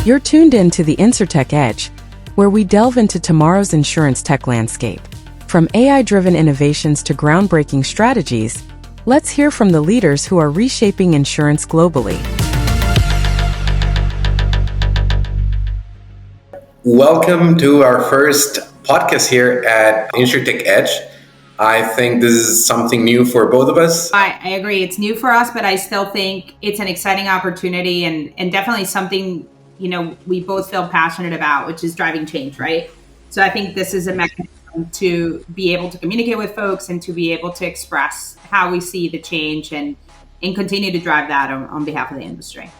You're tuned in to the Insurtech Edge, where we delve into tomorrow's insurance tech landscape. From AI-driven innovations to groundbreaking strategies, let's hear from the leaders who are reshaping insurance globally. Welcome to our first podcast here at Insurtech Edge. I think this is something new for both of us. I agree. It's new for us, but I still think it's an exciting opportunity and definitely something, we both feel passionate about, which is driving change, right? So I think this is a mechanism to be able to communicate with folks and to be able to express how we see the change and continue to drive that on behalf of the industry.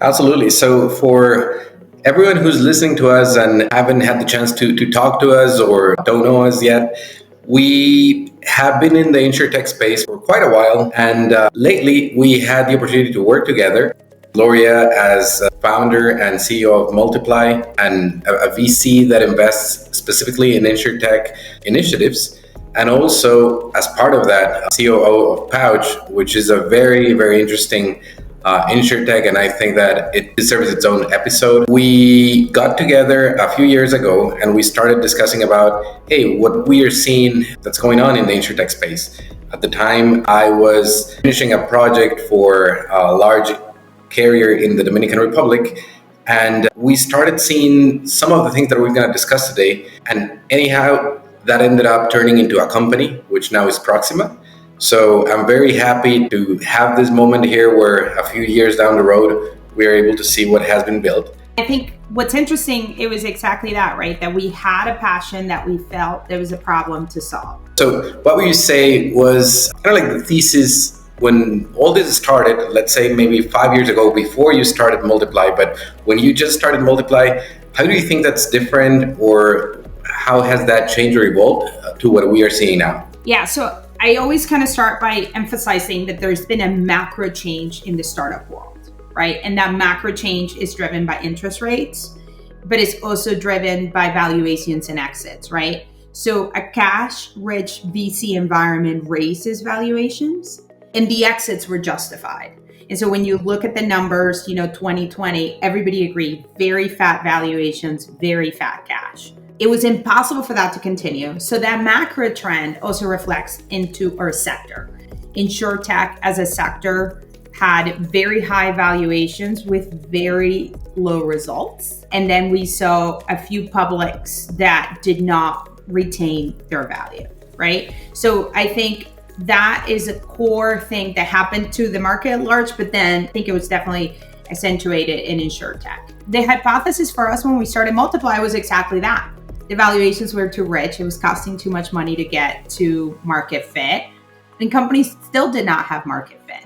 Absolutely. So for everyone who's listening to us and haven't had the chance to talk to us or don't know us yet, we have been in the Insurtech space for quite a while. And lately, we had the opportunity to work together. Gloria as founder and CEO of MLTPLY and a VC that invests specifically in Insurtech initiatives. And also, as part of that, COO of Pouch, which is a very, very interesting Insurtech, and I think that it deserves its own episode. We got together a few years ago and we started discussing about, hey, what we are seeing that's going on in the Insurtech space. At the time, I was finishing a project for a large carrier in the Dominican Republic, and we started seeing some of the things that we're going to discuss today. And anyhow, that ended up turning into a company, which now is Proxima. So I'm very happy to have this moment here where a few years down the road, we are able to see what has been built. I think what's interesting, it was exactly that, right? That we had a passion that we felt there was a problem to solve. So what would you say was kind of like the thesis when all this started, let's say maybe 5 years ago before you started MLTPLY, but when you just started MLTPLY, how do you think that's different, or how has that changed or evolved to what we are seeing now? Yeah, so I always kind of start by emphasizing that there's been a macro change in the startup world, right? And that macro change is driven by interest rates, but it's also driven by valuations and exits, right? So a cash-rich VC environment raises valuations and the exits were justified. And so when you look at the numbers, 2020, everybody agreed, very fat valuations, very fat cash. It was impossible for that to continue. So that macro trend also reflects into our sector. Insurtech as a sector had very high valuations with very low results. And then we saw a few publics that did not retain their value, right? So I think that is a core thing that happened to the market at large, but then I think it was definitely accentuated in Insurtech. The hypothesis for us when we started MLTPLY was exactly that. The valuations were too rich. It was costing too much money to get to market fit. And companies still did not have market fit.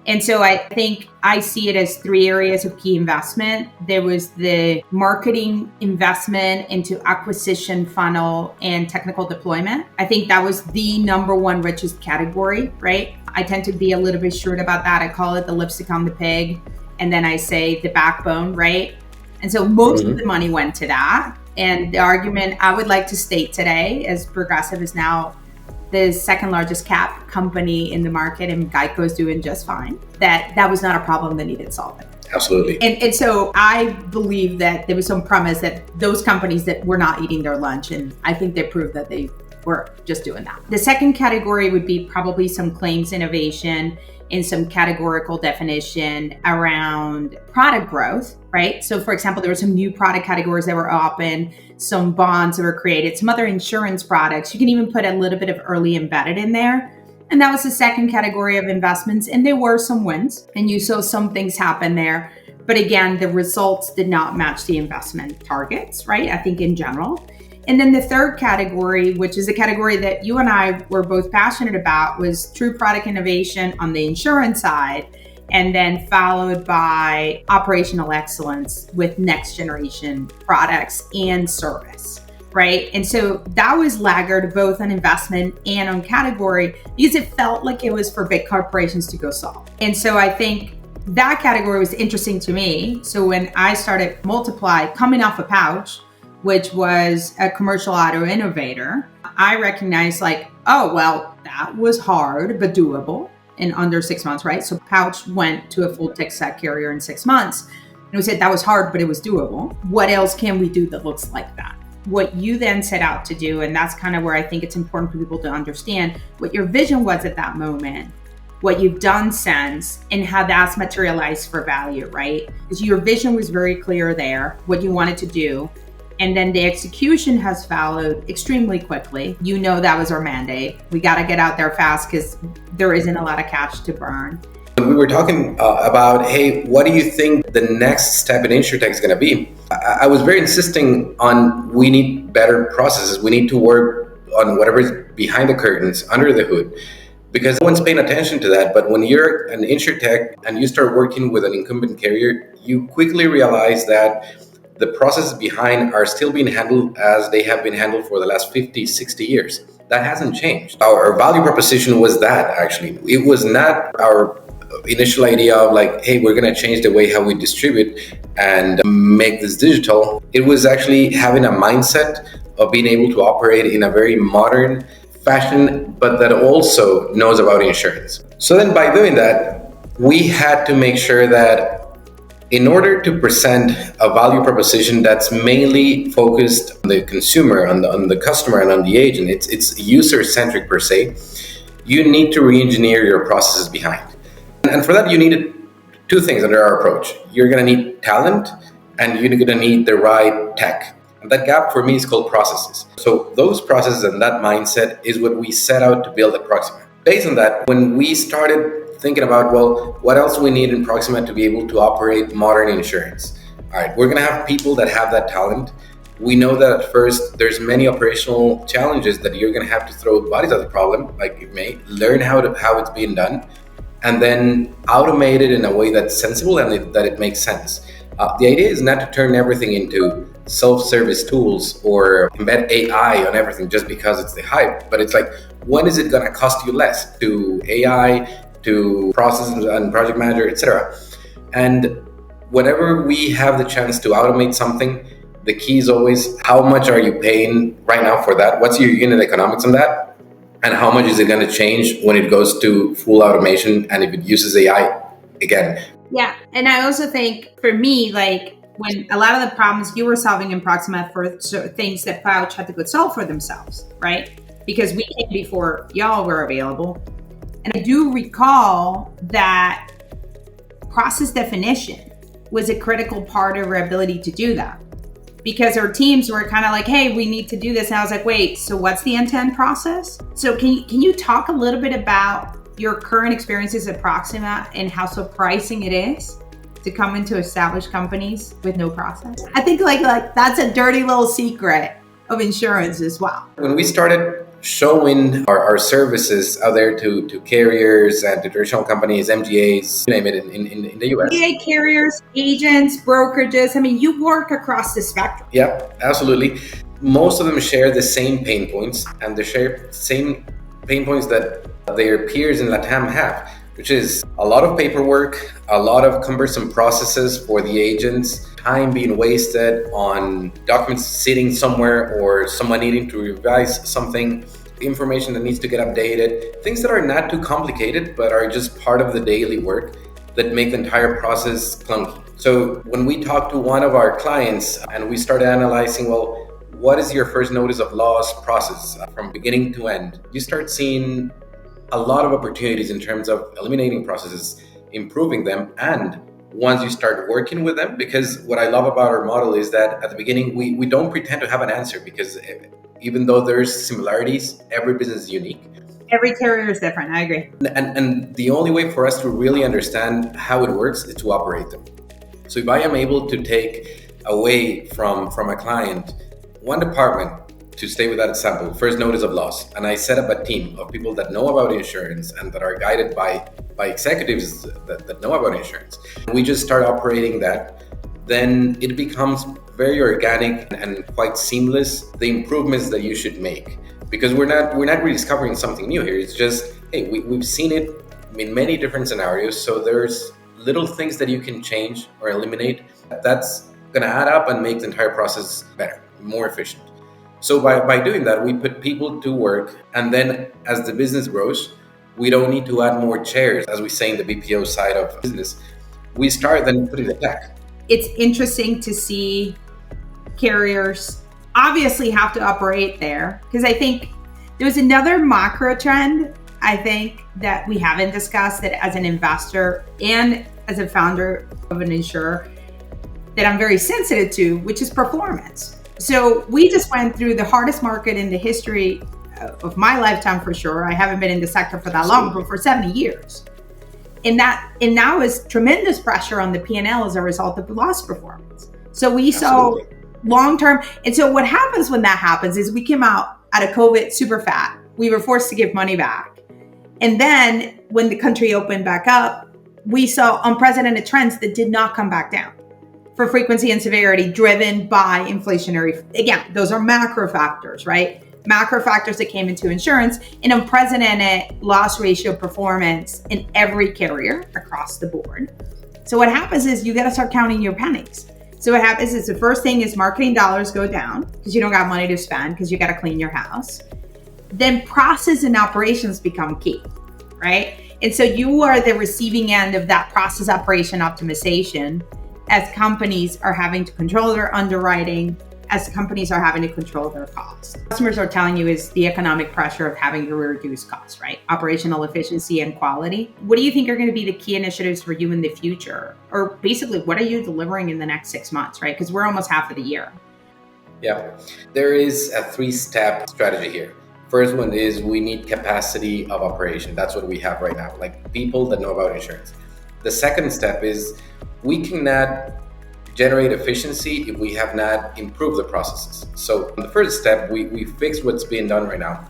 And so I think I see it as three areas of key investment. There was the marketing investment into acquisition funnel and technical deployment. I think that was the number one richest category, right? I tend to be a little bit short about that. I call it the lipstick on the pig. And then I say the backbone, right? And so most of the money went to that. And the argument I would like to state today, as Progressive is now the second largest cap company in the market and Geico is doing just fine, that was not a problem that needed solving. Absolutely. And so I believe that there was some promise that those companies that were not eating their lunch, and I think they proved that they were just doing that. The second category would be probably some claims innovation and some categorical definition around product growth, right? So for example, there were some new product categories that were open, some bonds that were created, some other insurance products. You can even put a little bit of early embedded in there. And that was the second category of investments. And there were some wins and you saw some things happen there. But again, the results did not match the investment targets, right? I think in general. And then the third category, which is a category that you and I were both passionate about, was true product innovation on the insurance side, and then followed by operational excellence with next generation products and service, right? And so that was laggard both on investment and on category because it felt like it was for big corporations to go solve. And so I think that category was interesting to me. So when I started MLTPLY coming off of Pouch, which was a commercial auto innovator, I recognized that was hard, but doable in under 6 months, right? So Pouch went to a full tech stack carrier in 6 months. And we said that was hard, but it was doable. What else can we do that looks like that? What you then set out to do, and that's kind of where I think it's important for people to understand what your vision was at that moment, what you've done since, and how that's materialized for value, right? Because your vision was very clear there, what you wanted to do. And then the execution has followed extremely quickly. You know, that was our mandate. We got to get out there fast because there isn't a lot of cash to burn. We were talking about, hey, what do you think the next step in Insurtech is going to be? I was very insisting on we need better processes. We need to work on whatever is behind the curtains, under the hood, because no one's paying attention to that. But when you're an Insurtech and you start working with an incumbent carrier, you quickly realize that the processes behind are still being handled as they have been handled for the last 50, 60 years. That hasn't changed. Our value proposition was that, actually. It was not our initial idea of like, hey, we're going to change the way how we distribute and make this digital. It was actually having a mindset of being able to operate in a very modern fashion, but that also knows about insurance. So then by doing that, we had to make sure that in order to present a value proposition that's mainly focused on the consumer, on the customer, and on the agent, it's user-centric per se, you need to re-engineer your processes behind. And for that, you needed two things under our approach. You're going to need talent, and you're going to need the right tech. And that gap for me is called processes. So those processes and that mindset is what we set out to build at Proxima. Based on that, when we started thinking about, well, what else we need in Proxima to be able to operate modern insurance? All right, we're going to have people that have that talent. We know that at first there's many operational challenges that you're going to have to throw bodies at the problem, like you may learn how it's being done, and then automate it in a way that's sensible and that it makes sense. The idea is not to turn everything into self-service tools or embed AI on everything just because it's the hype, but it's like, when is it going to cost you less to AI, to process and project manager, etc. And whenever we have the chance to automate something, the key is always how much are you paying right now for that? What's your unit economics on that? And how much is it going to change when it goes to full automation and if it uses AI again? Yeah. And I also think for me, like when a lot of the problems you were solving in Proxima for things that Pouch had to go solve for themselves, right? Because we came before y'all were available. And I do recall that process definition was a critical part of our ability to do that, because our teams were kind of like, hey, we need to do this. And I was like, wait, so what's the end-to-end process? So can you talk a little bit about your current experiences at Proxima and how surprising it is to come into established companies with no process? I think like that's a dirty little secret of insurance as well. When we started showing our services out there to carriers and to traditional companies, MGAs, you name it, in the US. MGA carriers, agents, brokerages. I mean, you work across the spectrum. Yeah, absolutely. Most of them share the same pain points, and they share the same pain points that their peers in LATAM have, which is a lot of paperwork, a lot of cumbersome processes for the agents, time being wasted on documents sitting somewhere or someone needing to revise something, information that needs to get updated, things that are not too complicated but are just part of the daily work that make the entire process clunky. So when we talk to one of our clients and we start analyzing, well, what is your first notice of loss process from beginning to end? You start seeing a lot of opportunities in terms of eliminating processes, improving them, and once you start working with them, because what I love about our model is that at the beginning, we don't pretend to have an answer, because even though there's similarities, every business is unique. Every carrier is different, I agree. And the only way for us to really understand how it works is to operate them. So if I am able to take away from a client one department, to stay with that example, first notice of loss, and I set up a team of people that know about insurance and that are guided by executives that know about insurance, we just start operating that, then it becomes very organic and quite seamless, the improvements that you should make. Because we're not rediscovering something new here. It's just, hey, we've seen it in many different scenarios, so there's little things that you can change or eliminate that's gonna add up and make the entire process better, more efficient. So by doing that, we put people to work, and then as the business grows, we don't need to add more chairs, as we say in the BPO side of business. We start then putting the tech. it's interesting to see carriers obviously have to operate there, because I think there was another macro trend, I think, that we haven't discussed, that as an investor and as a founder of an insurer that I'm very sensitive to, which is performance. So we just went through the hardest market in the history of my lifetime, for sure. I haven't been in the sector for that long, but for 70 years. And now is tremendous pressure on the P&L as a result of the loss performance. So we saw long-term. And so what happens when that happens is we came out of COVID super fat. We were forced to give money back. And then when the country opened back up, we saw unprecedented trends that did not come back down for frequency and severity, driven by inflationary. Again, those are macro factors, right? Macro factors that came into insurance, and unprecedented loss ratio performance in every carrier across the board. So what happens is you got to start counting your pennies. So what happens is the first thing is marketing dollars go down because you don't got money to spend because you got to clean your house. Then process and operations become key, right? And so you are the receiving end of that process operation optimization as companies are having to control their underwriting, as companies are having to control their costs. Customers are telling you is the economic pressure of having to reduce costs, right? Operational efficiency and quality. What do you think are going to be the key initiatives for you in the future? Or basically, what are you delivering in the next 6 months, right? Because we're almost half of the year. Yeah, there is a 3-step strategy here. First one is we need capacity of operation. That's what we have right now, like people that know about insurance. The second step is we cannot generate efficiency if we have not improved the processes. So the first step, we fix what's being done right now.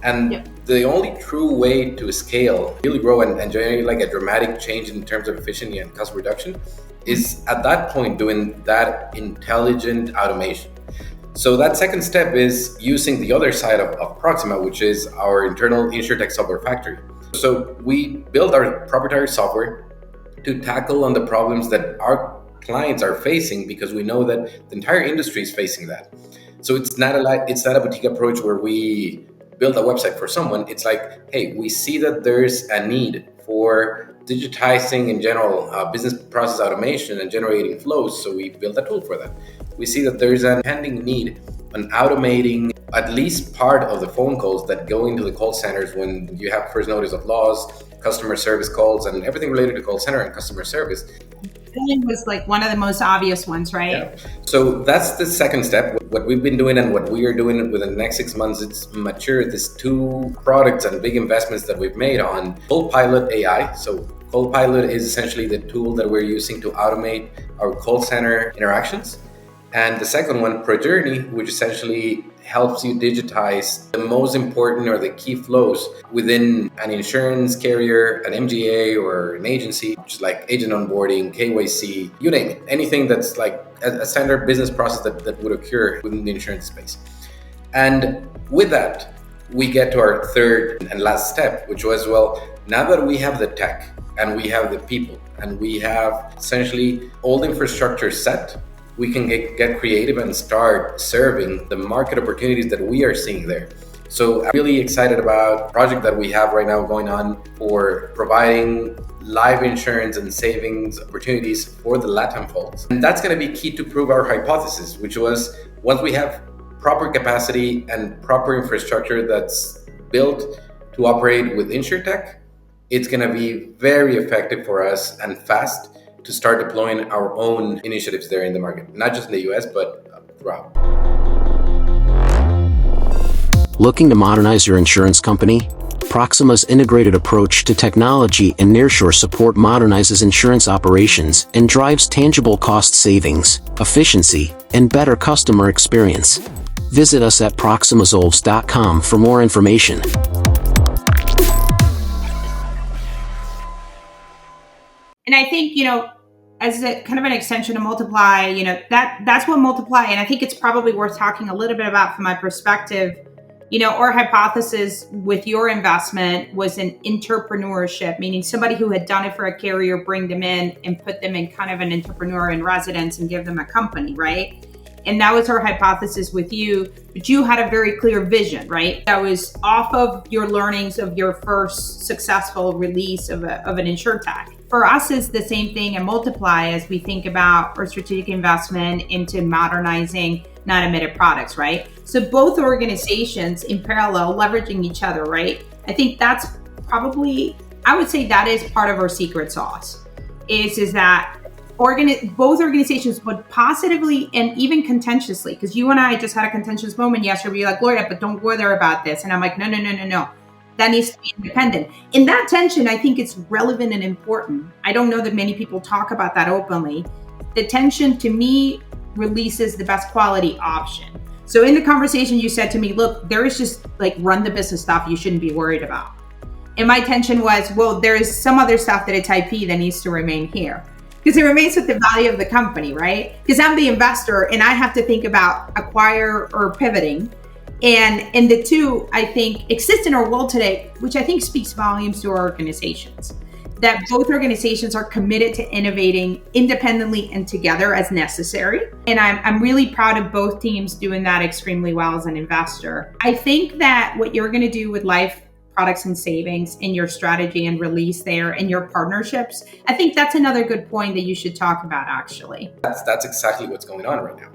And the only true way to scale, really grow and generate like a dramatic change in terms of efficiency and cost reduction is at that point doing that intelligent automation. So that second step is using the other side of Proxima, which is our internal Insurtech software factory. So we build our proprietary software to tackle on the problems that our clients are facing, because we know that the entire industry is facing that. So it's not a boutique approach where we build a website for someone. It's like, hey, we see that there's a need for digitizing in general business process automation and generating flows. So we built a tool for that. We see that there's a pending need on automating at least part of the phone calls that go into the call centers when you have first notice of loss, customer service calls, and everything related to call center and customer service. Billing was like one of the most obvious ones, right? Yeah. So that's the second step. What we've been doing and what we are doing within the next 6 months, it's mature these 2 products and big investments that we've made on Co-Pilot AI. So Co-Pilot is essentially the tool that we're using to automate our call center interactions. And the second one, ProJourney, which essentially helps you digitize the most important or the key flows within an insurance carrier, an MGA, or an agency, which is like agent onboarding, KYC, you name it. Anything that's like a standard business process that would occur within the insurance space. And with that, we get to our third and last step, which was, well, now that we have the tech and we have the people and we have essentially all the infrastructure set, we can get creative and start serving the market opportunities that we are seeing there. So I'm really excited about the project that we have right now going on for providing live insurance and savings opportunities for the LATAM folks. And that's going to be key to prove our hypothesis, which was once we have proper capacity and proper infrastructure that's built to operate with Insurtech, it's going to be very effective for us and fast to start deploying our own initiatives there in the market, not just in the US, but throughout. Looking to modernize your insurance company? Proxima's integrated approach to technology and nearshore support modernizes insurance operations and drives tangible cost savings, efficiency, and better customer experience. Visit us at proximazolves.com for more information. And I think, as a kind of an extension of MLTPLY, that's what MLTPLY, and I think it's probably worth talking a little bit about from my perspective. Our hypothesis with your investment was an entrepreneurship, meaning somebody who had done it for a carrier, bring them in and put them in kind of an entrepreneur in residence and give them a company, right? And that was our hypothesis with you, but you had a very clear vision, right? That was off of your learnings of your first successful release of an Insurtech. For us, it's the same thing and MLTPLY as we think about our strategic investment into modernizing non-admitted products, right? So both organizations in parallel leveraging each other, right? I think that's probably, I would say that is part of our secret sauce, is that both organizations would positively and even contentiously, because you and I just had a contentious moment yesterday, you're like, Gloria, but don't bother about this. And I'm like, no. That needs to be independent. In that tension, I think it's relevant and important. I don't know that many people talk about that openly. The tension, to me, releases the best quality option. So in the conversation, you said to me, look, there is just like run the business stuff you shouldn't be worried about. And my tension was, well, there is some other stuff that it's IP that needs to remain here. Because it remains with the value of the company, right? Because I'm the investor and I have to think about acquire or pivoting. And the two, I think, exist in our world today, which I think speaks volumes to our organizations. That both organizations are committed to innovating independently and together as necessary. And I'm really proud of both teams doing that extremely well as an investor. I think that what you're going to do with life products and savings in your strategy and release there and your partnerships, I think that's another good point that you should talk about, actually. That's exactly what's going on right now.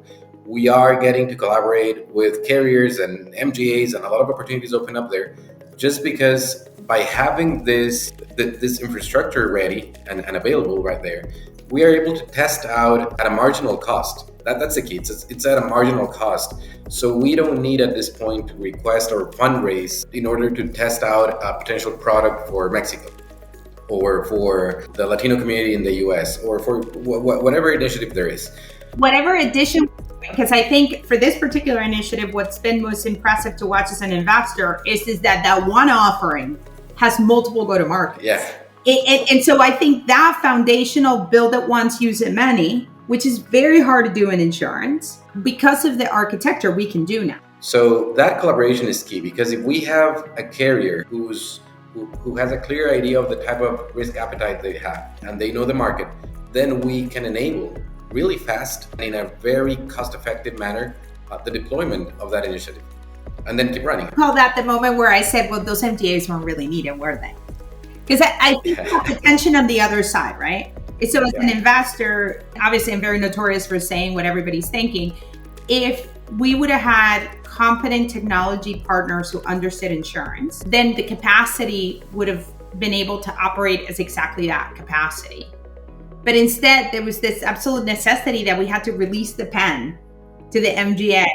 We are getting to collaborate with carriers and MGAs, and a lot of opportunities open up there just because by having this infrastructure ready and available right there, we are able to test out at a marginal cost. That's the key. It's at a marginal cost. So we don't need at this point to request or fundraise in order to test out a potential product for Mexico or for the Latino community in the US or for whatever initiative there is. Whatever addition, because I think for this particular initiative, what's been most impressive to watch as an investor is that one offering has multiple go-to-markets. Yeah. And so I think that foundational build it once, use it many, which is very hard to do in insurance, because of the architecture we can do now. So that collaboration is key, because if we have a carrier who has a clear idea of the type of risk appetite they have and they know the market, then we can enable really fast and in a very cost-effective manner the deployment of that initiative and then keep running. I call that the moment where I said, well, those MDAs weren't really needed, were they? Because I think the tension on the other side, right? So as an investor, obviously I'm very notorious for saying what everybody's thinking. If we would have had competent technology partners who understood insurance, then the capacity would have been able to operate as exactly that capacity. But instead, there was this absolute necessity that we had to release the pen to the MGA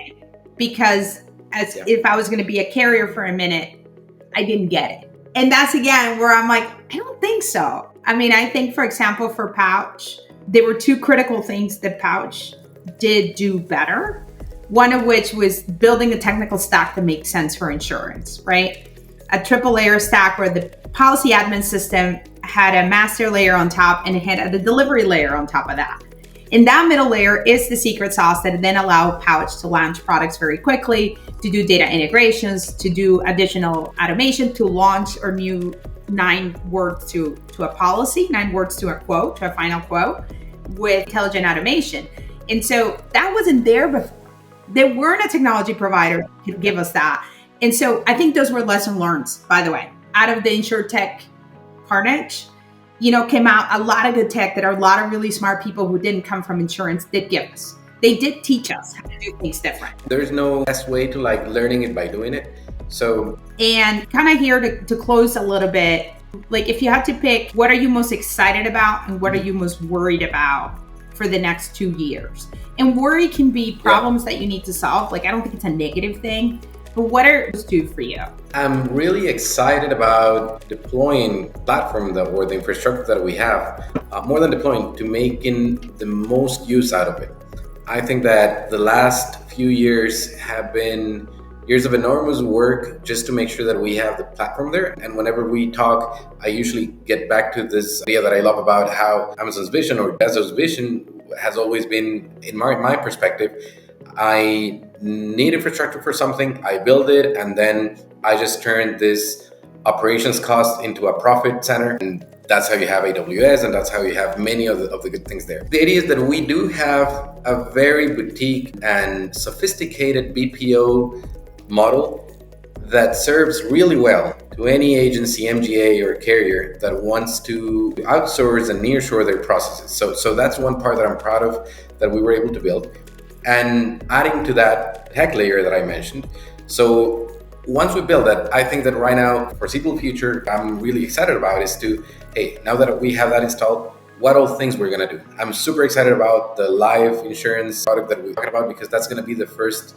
because if I was going to be a carrier for a minute, I didn't get it. And that's again where I'm like, I don't think so. I mean, I think, for example, for Pouch, there were two critical things that Pouch did do better. One of which was building a technical stack that makes sense for insurance, right? A triple layer stack where the policy admin system had a master layer on top and it had a delivery layer on top of that. And that middle layer is the secret sauce that then allow Pouch to launch products very quickly, to do data integrations, to do additional automation, to launch our new 9 words to a policy, 9 words to a quote, to a final quote with intelligent automation. And so that wasn't there before. There weren't a technology provider who could give us that. And so I think those were lessons learned, by the way, out of the Insurtech carnage. Came out a lot of good tech that a lot of really smart people who didn't come from insurance did give us. They did teach us how to do things different. There's no best way to learning it by doing it. So, and kind of here to close a little bit, if you had to pick, what are you most excited about and what are you most worried about for the next 2 years? And worry can be problems that you need to solve. I don't think it's a negative thing, but what are those two for you? I'm really excited about deploying the platform or the infrastructure that we have, more than deploying, to making the most use out of it. I think that the last few years have been years of enormous work just to make sure that we have the platform there. And whenever we talk, I usually get back to this idea that I love about how Amazon's vision or Bezos' vision has always been, in my perspective, I need infrastructure for something, I build it, and then I just turn this operations cost into a profit center. And that's how you have AWS, and that's how you have many of the good things there. The idea is that we do have a very boutique and sophisticated BPO model that serves really well to any agency, MGA, or carrier that wants to outsource and nearshore their processes. So that's one part that I'm proud of that we were able to build. And adding to that tech layer that I mentioned. So once we build that, I think that right now, foreseeable future, I'm really excited about is to, hey, now that we have that installed, what all things we're going to do. I'm super excited about the live insurance product that we're talking about, because that's going to be the first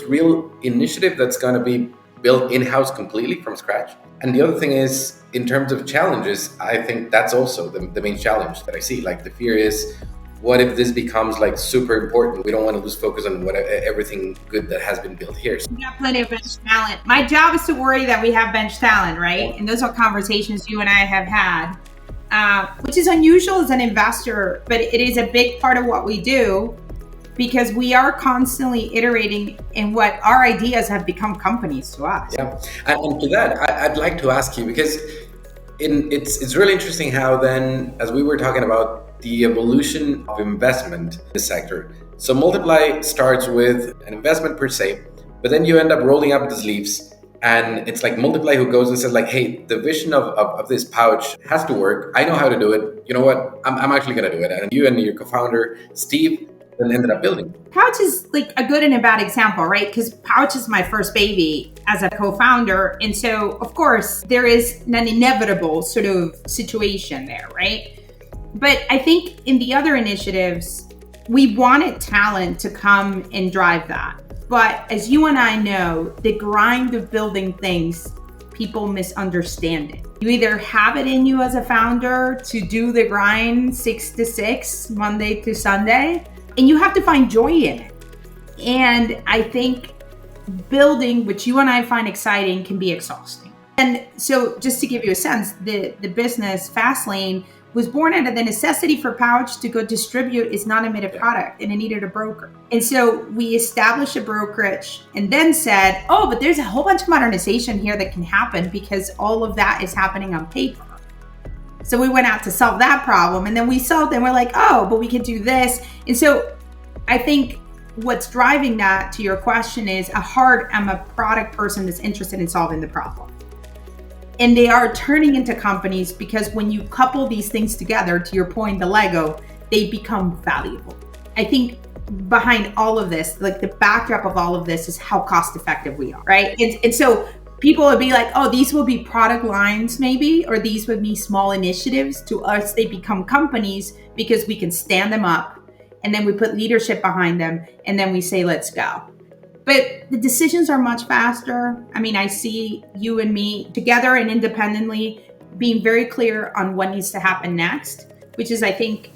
real initiative that's going to be built in-house completely from scratch. And the other thing is, in terms of challenges, I think that's also the main challenge that I see. Like, the fear is, what if this becomes like super important? We don't want to lose focus on everything good that has been built here. We got plenty of bench talent. My job is to worry that we have bench talent, right? And those are conversations you and I have had, which is unusual as an investor, but it is a big part of what we do, because we are constantly iterating in what our ideas have become companies to us. Yeah, and to that, I'd like to ask you, because it's really interesting how then, as we were talking about the evolution of investment in the sector. So MLTPLY starts with an investment per se, but then you end up rolling up the sleeves, and it's like MLTPLY who goes and says like, hey, the vision of this pouch has to work. I know how to do it. You know what? I'm actually going to do it. And you and your co-founder, Steve, then ended up building. Pouch is like a good and a bad example, right? Because Pouch is my first baby as a co-founder. And so, of course, there is an inevitable sort of situation there, right? But I think in the other initiatives, we wanted talent to come and drive that. But as you and I know, the grind of building things, people misunderstand it. You either have it in you as a founder to do the grind 6 to 6, Monday to Sunday, and you have to find joy in it. And I think building, which you and I find exciting, can be exhausting. And so just to give you a sense, the business Fastlane was born out of the necessity for Pouch to go distribute its non-admitted product, and it needed a broker. And so we established a brokerage and then said, oh, but there's a whole bunch of modernization here that can happen, because all of that is happening on paper. So we went out to solve that problem, and then we solved, and we're like, oh, but we could do this. And so I think what's driving that, to your question, is I'm a product person that's interested in solving the problem. And they are turning into companies, because when you couple these things together, to your point, the Lego, they become valuable. I think behind all of this, like the backdrop of all of this, is how cost effective we are, right? And so people would be like, oh, these will be product lines maybe, or these would be small initiatives. To us, they become companies because we can stand them up, and then we put leadership behind them, and then we say, let's go. But the decisions are much faster. I mean, I see you and me together and independently being very clear on what needs to happen next, which is, I think,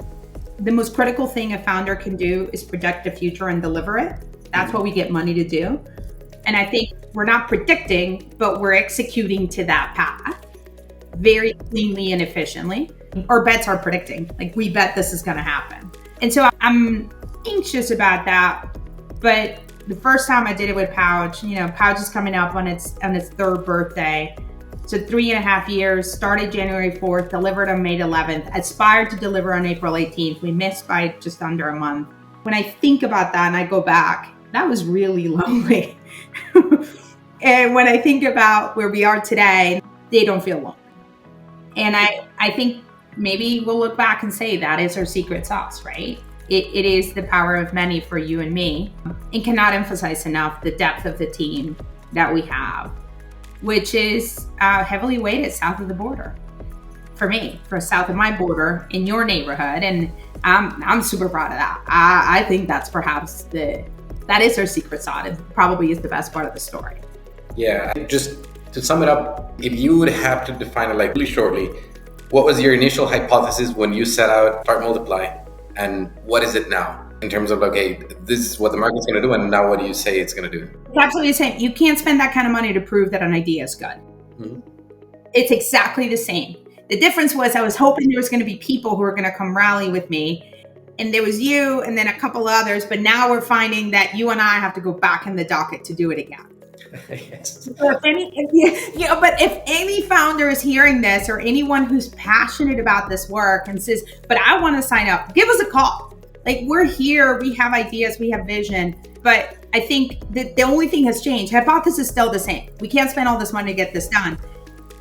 the most critical thing a founder can do is predict the future and deliver it. That's what we get money to do. And I think we're not predicting, but we're executing to that path very cleanly and efficiently. Our bets are predicting, like, we bet this is going to happen. And so I'm anxious about that. But the first time I did it with Pouch, Pouch is coming up on its third birthday. So 3.5 years, started January 4th, delivered on May 11th, aspired to deliver on April 18th. We missed by just under a month. When I think about that and I go back, that was really lonely. And when I think about where we are today, they don't feel lonely. And I think maybe we'll look back and say that is our secret sauce, right? It is the power of many for you and me, and cannot emphasize enough the depth of the team that we have, which is heavily weighted south of the border. For me, for south of my border in your neighborhood, and I'm super proud of that. I think that's perhaps that is our secret sauce. It probably is the best part of the story. Yeah, just to sum it up, if you would have to define it like really shortly, what was your initial hypothesis when you set out to start MLTPLY? And what is it now in terms of, okay, this is what the market's going to do, and now what do you say it's going to do? It's absolutely the same. You can't spend that kind of money to prove that an idea is good. Mm-hmm. It's exactly the same. The difference was I was hoping there was going to be people who were going to come rally with me, and there was you and then a couple others, but now we're finding that you and I have to go back in the docket to do it again. Yes. But if any founder is hearing this, or anyone who's passionate about this work and says, but I want to sign up, give us a call. Like, we're here, we have ideas, we have vision, but I think that the only thing has changed. Hypothesis is still the same. We can't spend all this money to get this done.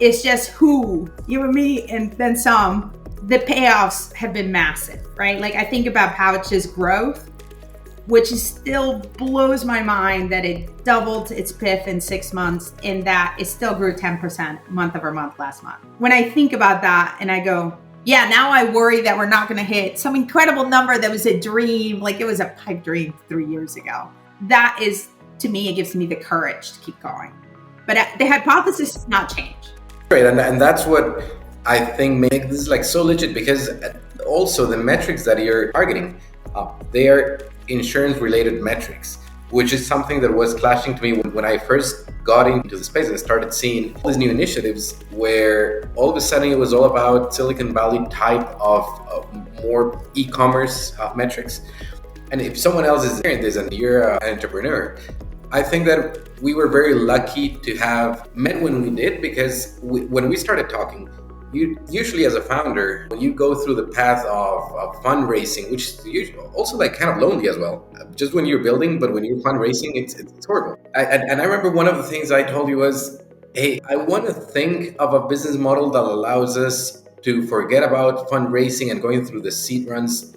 It's just who, you and me, and then some. The payoffs have been massive, right? Like, I think about Pouch's growth, which is still blows my mind that it doubled its PIF in 6 months, and that it still grew 10% month over month last month. When I think about that and I go, yeah, now I worry that we're not going to hit some incredible number that was a dream, like it was a pipe dream 3 years ago. That is, to me, it gives me the courage to keep going. But the hypothesis has not changed. Right, and that's what I think makes this like so legit, because also the metrics that you're targeting, they are insurance-related metrics, which is something that was clashing to me when I first got into the space and started seeing all these new initiatives where all of a sudden it was all about Silicon Valley type of more e-commerce metrics. And if someone else is hearing this and you're an entrepreneur, I think that we were very lucky to have met when we did, because when we started talking, you usually as a founder, when you go through the path of fundraising, which is usually also like kind of lonely as well, just when you're building, but when you're fundraising, it's horrible. And I remember one of the things I told you was, hey, I want to think of a business model that allows us to forget about fundraising and going through the seed runs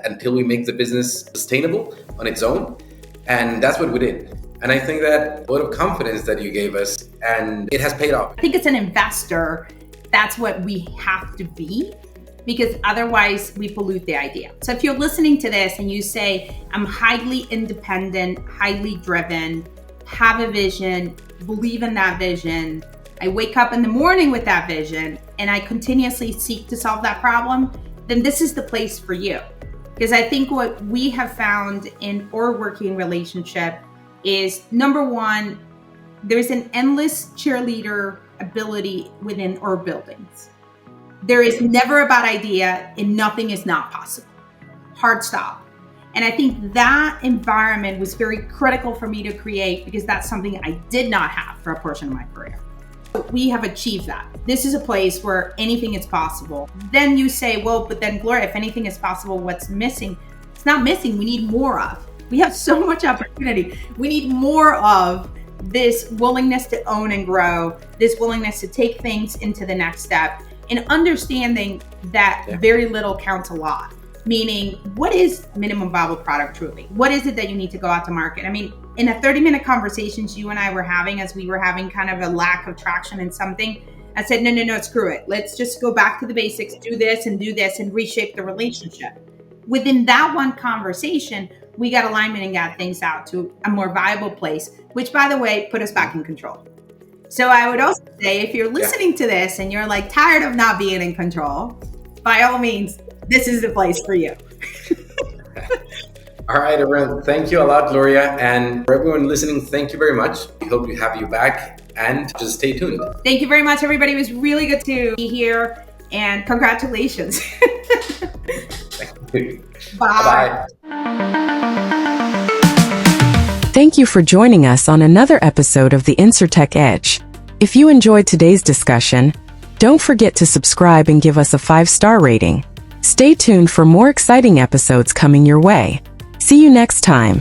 until we make the business sustainable on its own. And that's what we did. And I think that a lot of confidence that you gave us, and it has paid off. I think it's an investor. That's what we have to be, because otherwise we pollute the idea. So if you're listening to this and you say, I'm highly independent, highly driven, have a vision, believe in that vision, I wake up in the morning with that vision, and I continuously seek to solve that problem, then this is the place for you. Because I think what we have found in our working relationship is, number one, there's an endless cheerleader ability within our buildings. There is never a bad idea and nothing is not possible. Hard stop. And I think that environment was very critical for me to create, because that's something I did not have for a portion of my career. We have achieved that. This is a place where anything is possible. Then you say, well, but then Gloria, if anything is possible, what's missing? It's not missing, we need more of. We have so much opportunity. We need more of this willingness to own and grow, this willingness to take things into the next step, and understanding that very little counts a lot. Meaning, what is minimum viable product truly? What is it that you need to go out to market? I mean, in the 30-minute conversations you and I were having, as we were having kind of a lack of traction in something, I said, no, screw it. Let's just go back to the basics, do this and reshape the relationship. Within that one conversation, we got alignment and got things out to a more viable place, which, by the way, put us back in control. So I would also say, if you're listening to this and you're like tired of not being in control, by all means, this is the place for you. All right, everyone. Thank you a lot, Gloria. And for everyone listening, thank you very much. We hope to have you back, and just stay tuned. Thank you very much, everybody. It was really good to be here, and congratulations. Thank you. Bye. Thank you for joining us on another episode of the Insurtech Edge. If you enjoyed today's discussion, don't forget to subscribe and give us a 5-star rating. Stay tuned for more exciting episodes coming your way. See you next time.